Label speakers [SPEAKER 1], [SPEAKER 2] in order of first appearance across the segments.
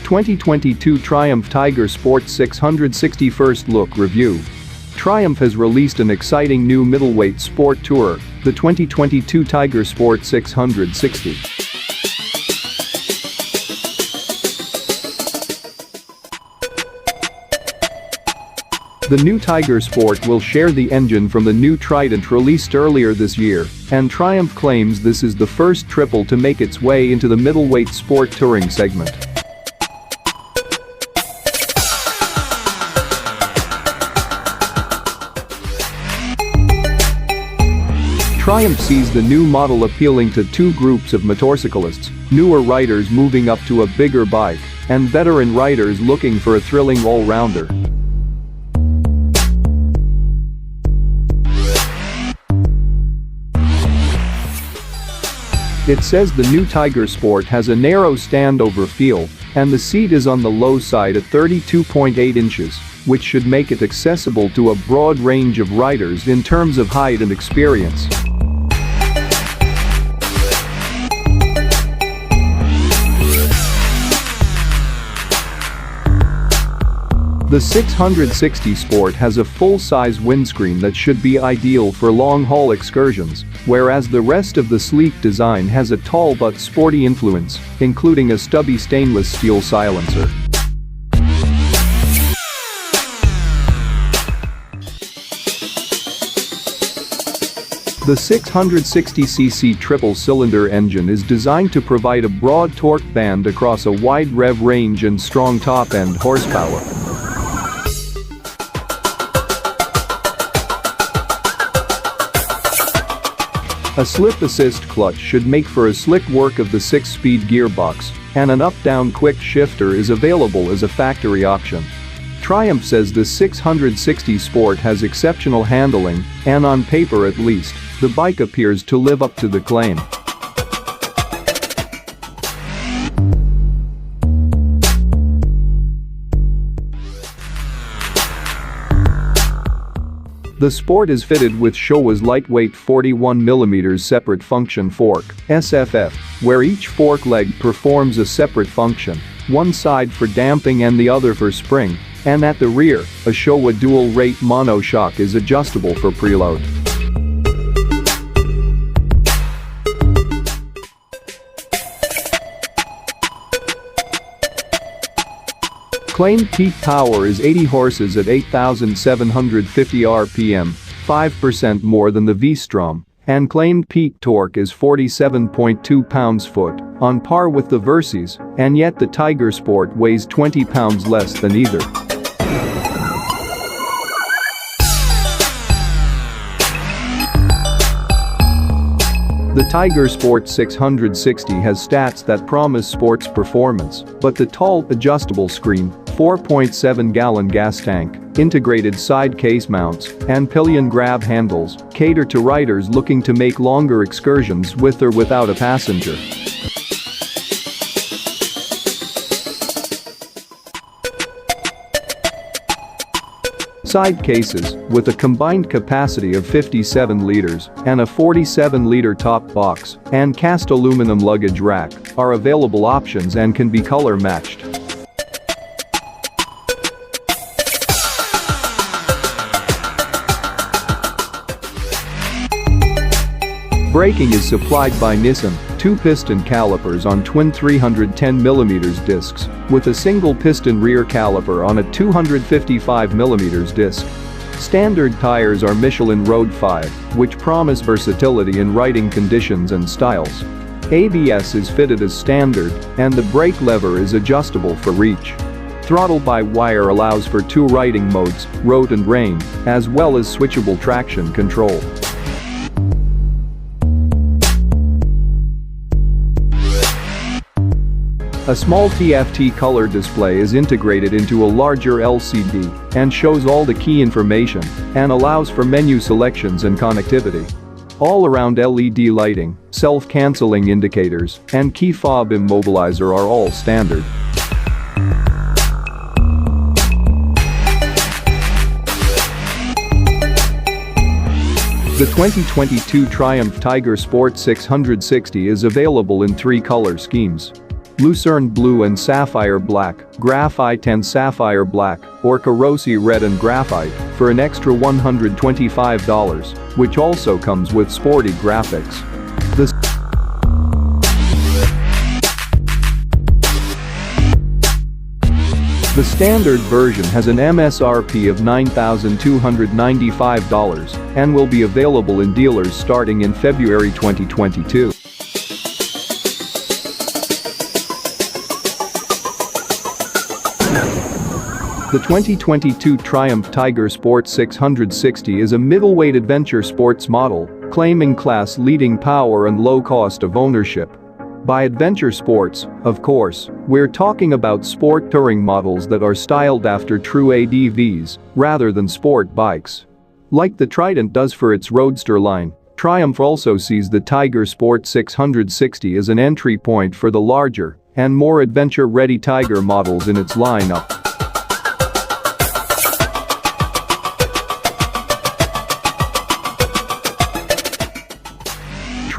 [SPEAKER 1] 2022 Triumph Tiger Sport 660 First Look Review. Triumph has released an exciting new middleweight sport tourer, the 2022 Tiger Sport 660. The new Tiger Sport will share the engine from the new Trident released earlier this year, and Triumph claims this is the first triple to make its way into the middleweight sport touring segment. Triumph sees the new model appealing to two groups of motorcyclists: newer riders moving up to a bigger bike, and veteran riders looking for a thrilling all-rounder. It says the new Tiger Sport has a narrow standover feel, and the seat is on the low side at 32.8 inches, which should make it accessible to a broad range of riders in terms of height and experience. The 660 Sport has a full-size windscreen that should be ideal for long-haul excursions, whereas the rest of the sleek design has a tall but sporty influence, including a stubby stainless steel silencer. The 660cc triple-cylinder engine is designed to provide a broad torque band across a wide rev range and strong top-end horsepower. A slip assist clutch should make for a slick work of the 6-speed gearbox, and an up-down quick shifter is available as a factory option. Triumph says the 660 Sport has exceptional handling, and on paper at least, the bike appears to live up to the claim. The Sport is fitted with Showa's lightweight 41mm separate function fork (SFF), where each fork leg performs a separate function, one side for damping and the other for spring, and at the rear, a Showa dual-rate monoshock is adjustable for preload. Claimed peak power is 80 horses at 8,750 RPM, 5% more than the V-Strom, and claimed peak torque is 47.2 pounds-foot, on par with the Versys, and yet the Tiger Sport weighs 20 pounds less than either. The Tiger Sport 660 has stats that promise sports performance, but the tall, adjustable screen, 4.7-gallon gas tank, integrated side case mounts, and pillion grab handles cater to riders looking to make longer excursions with or without a passenger. Side cases, with a combined capacity of 57 liters and a 47-liter top box and cast aluminum luggage rack, are available options and can be color matched. Braking is supplied by Nissan, 2-piston calipers on twin 310mm discs, with a single-piston rear caliper on a 255mm disc. Standard tires are Michelin Road 5, which promise versatility in riding conditions and styles. ABS is fitted as standard, and the brake lever is adjustable for reach. Throttle-by-wire allows for two riding modes, road and rain, as well as switchable traction control. A small TFT color display is integrated into a larger LCD and shows all the key information and allows for menu selections and connectivity. All-around LED lighting, self-canceling indicators, and key fob immobilizer are all standard. The 2022 Triumph Tiger Sport 660 is available in 3 color schemes. Lucerne Blue and Sapphire Black, Graphite and Sapphire Black, or Carosi Red and Graphite for an extra $125, which also comes with sporty graphics. The standard version has an MSRP of $9,295 and will be available in dealers starting in February 2022. The 2022 Triumph Tiger Sport 660 is a middleweight adventure sports model, claiming class-leading power and low cost of ownership. By adventure sports, of course, we're talking about sport touring models that are styled after true ADVs rather than sport bikes. Like the Trident does for its Roadster line, Triumph also sees the Tiger Sport 660 as an entry point for the larger and more adventure-ready Tiger models in its lineup.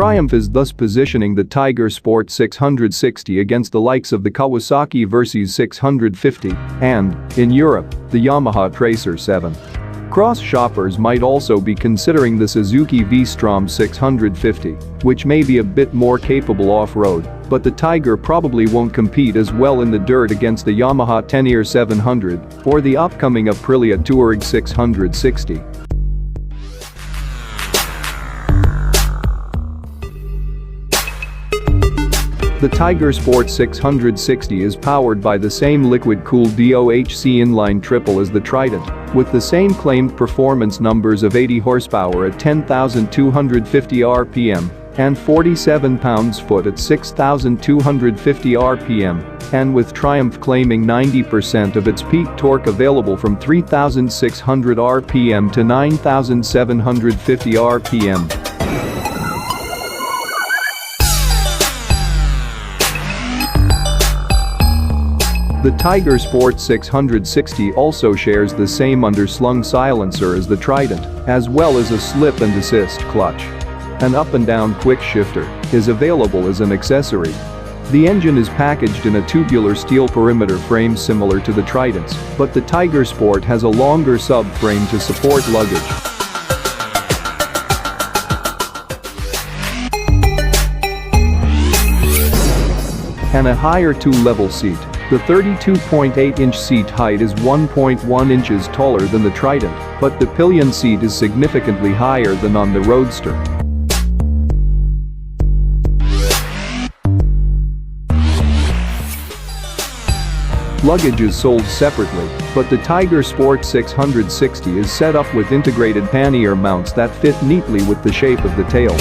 [SPEAKER 1] Triumph is thus positioning the Tiger Sport 660 against the likes of the Kawasaki Versys 650 and, in Europe, the Yamaha Tracer 7. Cross shoppers might also be considering the Suzuki V-Strom 650, which may be a bit more capable off-road, but the Tiger probably won't compete as well in the dirt against the Yamaha Tenere 700 or the upcoming Aprilia Touareg 660. The Tiger Sport 660 is powered by the same liquid-cooled DOHC inline triple as the Trident, with the same claimed performance numbers of 80 horsepower at 10,250 RPM and 47 pounds-foot at 6,250 RPM, and with Triumph claiming 90% of its peak torque available from 3,600 RPM to 9,750 RPM. The Tiger Sport 660 also shares the same underslung silencer as the Trident, as well as a slip and assist clutch. An up and down quick shifter is available as an accessory. The engine is packaged in a tubular steel perimeter frame similar to the Trident's, but the Tiger Sport has a longer subframe to support luggage. And a higher two-level seat. The 32.8-inch seat height is 1.1 inches taller than the Trident, but the pillion seat is significantly higher than on the Roadster. Luggage is sold separately, but the Tiger Sport 660 is set up with integrated pannier mounts that fit neatly with the shape of the tail.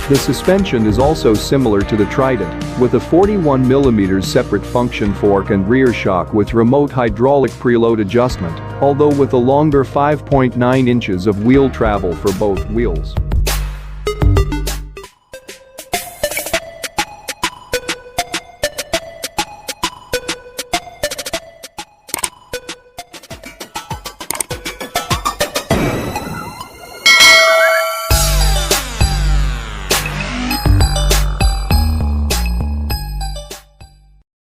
[SPEAKER 1] The suspension is also similar to the Trident, with a 41mm separate function fork and rear shock with remote hydraulic preload adjustment, although with a longer 5.9 inches of wheel travel for both wheels.